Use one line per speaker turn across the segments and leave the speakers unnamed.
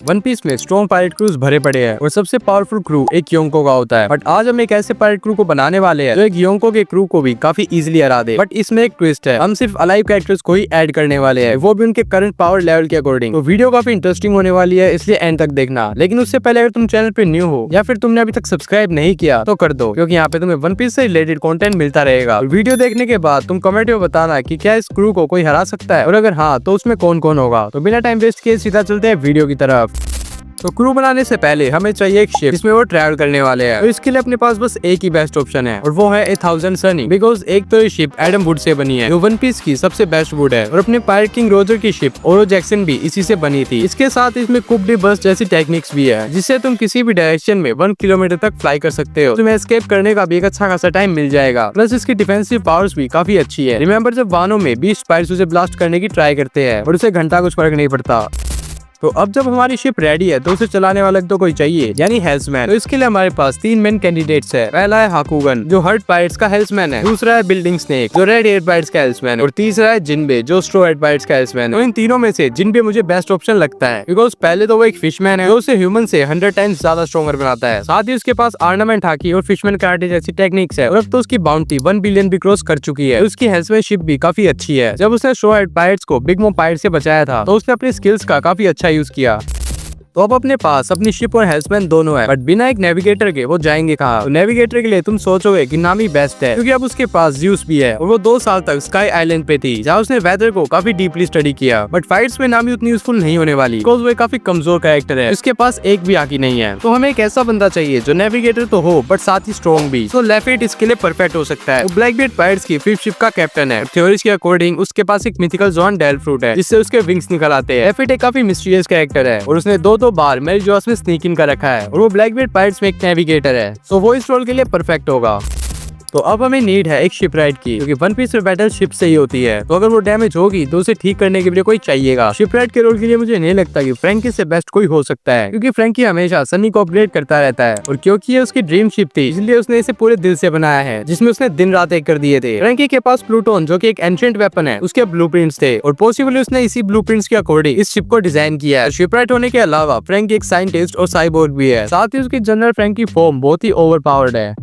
One piece में strong pirate cruise भरे पड़े हैं और सबसे पावरफुल क्रू एक योंको का होता है। बट आज हम एक ऐसे पायरेट क्रू को बनाने वाले हैं जो एक योंको के क्रू को भी काफी इजीली हरा दे। बट इसमें एक ट्विस्ट है, हम सिर्फ अलाइव कैरेक्टर्स को ही ऐड करने वाले हैं, वो भी उनके करंट पावर लेवल के अकॉर्डिंग। तो वीडियो काफी इंटरेस्टिंग होने वाली है, इसलिए एंड तक देखना। लेकिन उससे पहले अगर तुम चैनल पे न्यू हो या फिर तुमने अभी तक सब्सक्राइब नहीं किया तो कर दो, क्योंकि यहाँ पे तुम्हें वन पीस से रिलेटेड कंटेंट मिलता रहेगा। वीडियो देखने के बाद तुम कमेंट में बताना कि क्या इस क्रू को कोई हरा सकता है, और अगर हाँ तो उसमें कौन कौन होगा। तो बिना टाइम वेस्ट किए सीधा चलते हैं वीडियो की तरफ। तो क्रू बनाने से पहले हमें चाहिए एक शिप जिसमें वो ट्रैवल करने वाले हैं। तो इसके लिए अपने पास बस एक ही बेस्ट ऑप्शन है और वो है 1000 सनी। बिकॉज एक तो ये शिप एडम वुड से बनी है जो वन पीस की सबसे बेस्ट वुड है, और अपने पायरेट किंग रोजर की शिप ओरो जैक्सन भी इसी से बनी थी। इसके साथ इसमें कुपडी बस जैसी टेक्निक्स भी है जिससे तुम किसी भी डायरेक्शन में 1 किलोमीटर तक फ्लाई कर सकते हो। तुम्हें एस्केप करने का भी एक अच्छा खासा टाइम मिल जाएगा। प्लस इसकी डिफेंसिव पावर्स भी काफी अच्छी है। रिमेंबर जब वानो में 20 स्पाइरस उसे ब्लास्ट करने की ट्राई करते हैं और उसे घंटा कुछ फर्क नहीं पड़ता। तो अब जब हमारी शिप रेडी है तो उसे चलाने वाला तो कोई चाहिए, यानी हेल्समैन। तो इसके लिए हमारे पास 3 मेन कैंडिडेट्स है। पहला है हाकुगन जो हर्ट पायरेट्स का हेल्समैन है, दूसरा है बिल्डिंग स्नेक जो रेड हेड पायरेट्स का हेल्समैन है, और तीसरा है जिनबे जो स्ट्रो हेड पायरेट्स का हेल्समैन है। तो इन तीनों में से जिनबे मुझे बेस्ट ऑप्शन लगता है, बिकॉज पहले तो वो एक फिशमैन है जो उसे ह्यूमन से 100 टाइम्स ज्यादा स्ट्रॉन्गर बनाता है। साथ ही उसके पास आर्नामेंट हाकी और फिशमैन कराटे जैसी टेक्निक्स है, और अब तो उसकी बाउंटी 1 बिलियन भी क्रॉस कर चुकी है। उसकी हेल्समैनशिप भी काफी अच्छी है। जब उसने स्ट्रो हेड पायरेट्स को बिग मॉम पायरेट से बचाया था तो उसने अपनी स्किल्स का काफी अच्छा यूज किया। तो अब अपने पास अपनी शिप और हेल्समैन दोनों है, बट बिना एक नेविगेटर के वो जाएंगे कहाँ। तो नेविगेटर के लिए तुम सोचोगे कि नामी बेस्ट है, क्योंकि अब उसके पास ज़्यूस भी है और वो 2 साल तक स्काई आइलैंड पे थी जहाँ उसने वेदर को काफी डीपली स्टडी किया। बट फाइट्स में नामी उतनी यूजफुल नहीं होने वाली, बिकॉज वो काफी कमजोर कैरेक्टर है, उसके पास एक भी आकी नहीं है। तो हमें एक ऐसा बंदा चाहिए जो नेविगेटर तो हो बट साथ ही स्ट्रॉन्ग भी। तो लेफिट इसके लिए परफेक्ट हो सकता है। ब्लैकबीट पायरेट्स की 5th शिप का कैप्टन है। थ्योरीज के अकॉर्डिंग उसके पास एक मिथिकल जॉन डेल फ्रूट है जिससे उसके विंग्स निकल आते हैं। लेफिट एक काफी मिस्टीरियस कैरेक्टर है और उसने 2 बार मेरी जॉस में स्नीक इन का रखा है, और वो ब्लैकबीट पायरेट्स में एक नेविगेटर है, सो वो इस रोल के लिए परफेक्ट होगा। तो अब हमें नीड है एक शिपराइट की, क्योंकि वन पीस में बैटल शिप से ही होती है। तो अगर वो डैमेज होगी तो उसे ठीक करने के लिए कोई चाहिएगा। शिपराइट के रोल के लिए मुझे नहीं लगता कि फ्रैंकी से बेस्ट कोई हो सकता है, क्योंकि फ्रैंकी हमेशा सनी को अपग्रेड करता रहता है, और क्योंकि ये उसकी ड्रीम शिप थी इसलिए उसने इसे पूरे दिल से बनाया है, जिसमें उसने दिन रात एक कर दिए थे। फ्रैंकी के पास प्लूटोन जो कि एक एंशिएंट वेपन है उसके ब्लूप्रिंट्स थे, और पॉसिबली उसने इसी ब्लूप्रिंट्स के अकॉर्डिंग इस शिप को डिजाइन किया है। शिपराइट होने के अलावा फ्रैंकी एक साइंटिस्ट और साइबोर्ग भी है। साथ ही उसकी जनरल फ्रैंकी फॉर्म बहुत ही ओवर पावर्ड है।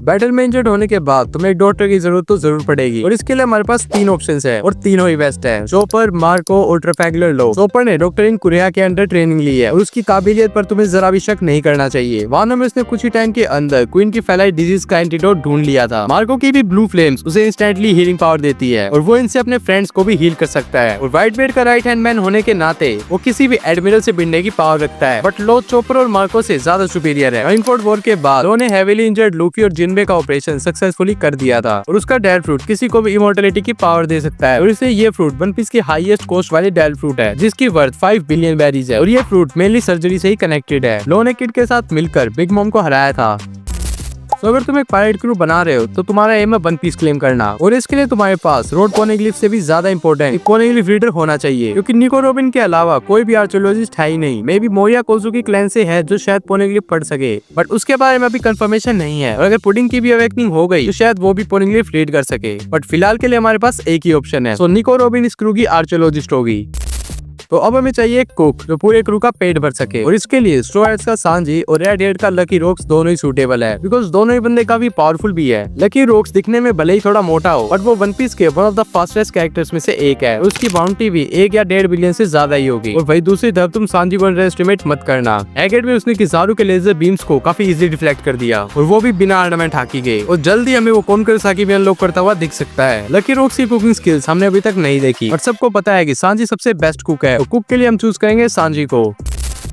बैटल में इंजर्ड होने के बाद तुम्हें एक डॉक्टर की जरूरत तो जरूर पड़ेगी, और इसके लिए हमारे पास 3 ऑप्शंस है और तीनों ही बेस्ट है। चोपर, मार्को और ट्रफैगुलर लो। चोपर ने डॉक्टर इन कुरिया के अंडर ट्रेनिंग ली है और उसकी काबिलियत पर तुम्हें जरा भी शक नहीं करना चाहिए। वानो में उसने कुछ ही टाइम के अंदर क्वीन की फेलाइट डिजीज का एंटीडोट ढूंढ लिया था। मार्को की भी ब्लू फ्लेम्स उसे इंस्टेंटली हीलिंग पावर देती है, और वो इनसे अपने फ्रेंड्स को भी हील कर सकता है। और व्हाइट बेड का राइट हैंड मैन होने के नाते वो किसी भी एडमिरल से भिड़ने की पावर रखता है, बट लो चोपर और मार्को से ज्यादा सुपीरियर है। माइनफोर्ड वॉर के बाद लो ने हेवीली इंजर्ड लूफी और जिनबे का ऑपरेशन सक्सेसफुली कर दिया था, और उसका डेल फ्रूट किसी को भी इमोर्टलिटी की पावर दे सकता है। और इसलिए ये फ्रूट वन पीस की हाईएस्ट कॉस्ट वाली डेल फ्रूट है, जिसकी वर्थ 5 बिलियन बेरीज है, और ये फ्रूट मेनली सर्जरी से ही कनेक्टेड है। लो ने किड के साथ मिलकर बिग मॉम को हराया था। तो अगर तुम एक पायरेट क्रू बना रहे हो तो तुम्हारा एम है वन पीस क्लेम करना, और इसके लिए तुम्हारे पास रोड पोनेग्लिफ से भी ज्यादा इंपॉर्टेंट एक पोनेग्लिफ रीडर होना चाहिए, क्योंकि निको रोबिन के अलावा कोई भी आर्कियोलॉजिस्ट है ही नहीं। मे बी मोरिया कोजुकी क्लैन से है जो शायद पोनेग्लिफ पढ़ सके, बट उसके बारे में अभी कंफर्मेशन नहीं है। और अगर पुडिंग की भी अवेकनिंग हो गई तो शायद वो भी पोनेग्लिफ रीड कर सके, बट फिलहाल के लिए हमारे पास एक ही ऑप्शन है। सो निको रोबिन इस क्रू की आर्कियोलॉजिस्ट होगी। तो अब हमें चाहिए एक कुक जो पूरे क्रू का पेट भर सके, और इसके लिए स्ट्रो हेड्स का सांजी और रेड हेड का लकी रोक्स दोनों ही सूटेबल है, बिकॉज दोनों ही बंदे काफी पावरफुल भी है। लकी रोक्स दिखने में भले ही थोड़ा मोटा हो, बट वो वन पीस के one of the fastest characters में से एक है। उसकी बाउंटी भी 1 या 1.5 बिलियन से ज्यादा ही होगी। और वही दूसरी तरफ तुम सांजी को अंडरएस्टिमेट मत करना। एगेट में उसने किजारू के लेजर बीम्स को काफी इजीली डिफ्लेक्ट कर दिया, और वो भी बिना आर्नामेंट हाकी के, और जल्दी हमें वो कॉन्कर साकी भी अनलॉक करता हुआ दिख सकता है। लकी रोक्स की कुकिंग स्किल्स हमने अभी तक नहीं देखी, और सबको पता है कि सांजी सबसे बेस्ट कुक है, और कुक के लिए हम चूज करेंगे सांजी को।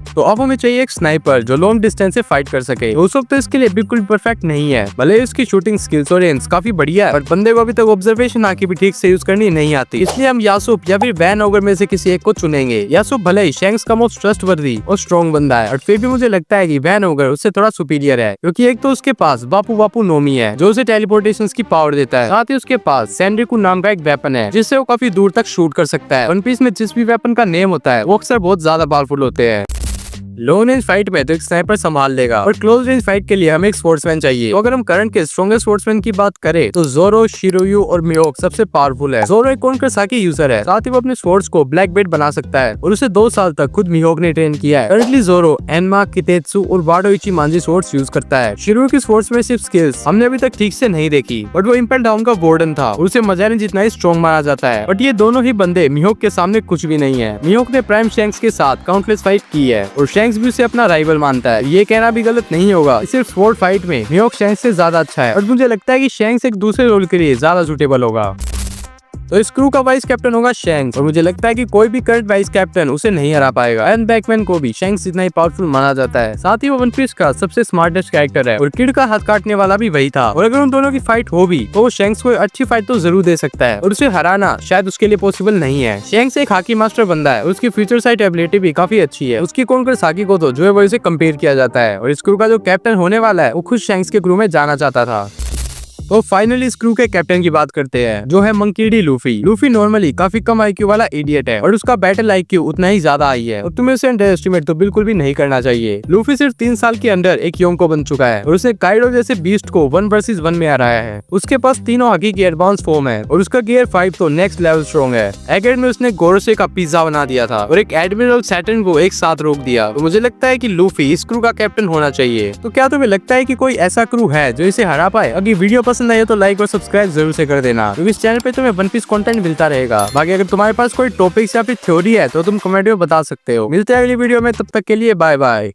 तो अब हमें चाहिए एक स्नाइपर जो लॉन्ग डिस्टेंस से फाइट कर सके। उस वक्त तो इसके लिए बिल्कुल परफेक्ट नहीं है, भले उसकी शूटिंग स्किल्स और रेंज काफी बढ़िया है, बट बंदे को अभी तक ऑब्जर्वेशन आके भी ठीक से यूज करनी नहीं आती। इसलिए हम यासूप या फिर वैन ओगर में से किसी एक को चुनेंगे। यासूप भले ही शैंक्स का मोस्ट ट्रस्टवर्दी और स्ट्रॉन्ग बंदा है, और फिर भी मुझे लगता है कि वैन ओगर उससे थोड़ा सुपीरियर है, क्योंकि एक तो उसके पास बापू बापू नोमी है जो उसे टेलीपोर्टेशन की पावर देता है। साथ ही उसके पास सैंड्रिकू नाम का एक वेपन है जिससे वो काफी दूर तक शूट कर सकता है। वन पीस में जिस भी वेपन का नेम होता है वो अक्सर बहुत ज्यादा पावरफुल होते हैं। लॉन्ग रेंज फाइट में तो एक स्नाइपर संभाल लेगा और क्लोज रेंज फाइट के लिए हमें एक स्पोर्ट्समैन चाहिए। तो अगर हम करंट के स्ट्रॉन्गेस्ट स्पोर्ट्समैन की बात करें तो जोरो, शिरोयू और मियोक सबसे पावरफुल है। जोरो एक कोनकासाकी यूजर है, साथ ही वो अपने स्पोर्ट्स को ब्लैक बेल्ट बना सकता है और उसे 2 साल तक खुद मियोक ने ट्रेन किया है। करंटली जोरो एनमा, कितेत्सु और वाडो इचिमांजी स्पोर्ट्स यूज करता है। शिरोयू की स्पोर्ट्समैनशिप स्किल्स हमने अभी तक ठीक से नहीं देखी, बट वो इम्पैक्ट डाउन का वार्डन था और उसे मजाने जितना ही स्ट्रॉन्ग माना जाता है। बट ये दोनों ही बंदे मियोक के सामने कुछ भी नहीं है। मियोक ने प्राइम शैंक्स के साथ काउंटलेस फाइट की है और शैंक्स भी उसे अपना राइवल मानता है। ये कहना भी गलत नहीं होगा, सिर्फ स्पोर्ट फाइट में मियोक शैंक्स से ज्यादा अच्छा है और मुझे लगता है कि शैंक्स एक दूसरे रोल के लिए ज्यादा सुटेबल होगा। तो इस क्रू का वाइस कैप्टन होगा शैंक्स और मुझे लगता है कि कोई भी करंट वाइस कैप्टन उसे नहीं हरा पाएगा। एंड बैकमैन को भी शैंक्स इतना ही पावरफुल माना जाता है। साथ ही वो वन पीस का सबसे स्मार्टेस्ट कैरेक्टर है और किड का हाथ काटने वाला भी वही था। और अगर उन दोनों की फाइट हो भी तो वो शैंक्स को अच्छी फाइट तो जरूर दे सकता है और उसे हराना शायद उसके लिए पॉसिबल नहीं है। शैंक्स एक हाकी मास्टर बंदा है और उसकी फ्यूचर साइट एबिलिटी भी काफी अच्छी है। उसकी कोनकासाकी को तो जो है वो इसे कंपेयर किया जाता है और इस क्रू का जो कैप्टन होने वाला है वो खुद शैंक्स के क्रू में जाना चाहता था। तो फाइनली इस क्रू के कैप्टन की बात करते हैं, जो है monkey D Luffy. Luffy normally काफी कम आईक्यू वाला इडियट है और उसका बैटल आईक्यू उतना ही ज्यादा हाई है और तुम्हें उसे अंडर एस्टिमेट तो बिल्कुल भी नहीं करना चाहिए। लूफी सिर्फ 3 साल के अंदर एक योंको बन चुका है और उसने काइडो जैसे बीस्ट को 1 वर्सेस 1 में हराया है। उसके पास तीनों हाकी की एडवांस फॉर्म है और उसका गियर 5 तो नेक्स्ट लेवल स्ट्रॉन्ग है। एकेड में उसने गोरोसे का पिज्जा बना दिया था और एक एडमिरल सैटर्न को एक साथ रोक दिया। तो मुझे लगता है कि लूफी इस क्रू का कैप्टन होना चाहिए। तो क्या तुम्हें लगता है कि कोई ऐसा क्रू है जो इसे हरा पाए? अगर वीडियो पसंद आई हो तो लाइक और सब्सक्राइब जरूर से कर देना, क्योंकि इस चैनल पे तुम्हें वन पीस कंटेंट मिलता रहेगा। बाकी अगर तुम्हारे पास कोई टॉपिक्स या फिर थ्योरी है तो तुम कमेंट में बता सकते हो। मिलते हैं अगली वीडियो में, तब तक के लिए बाय बाय।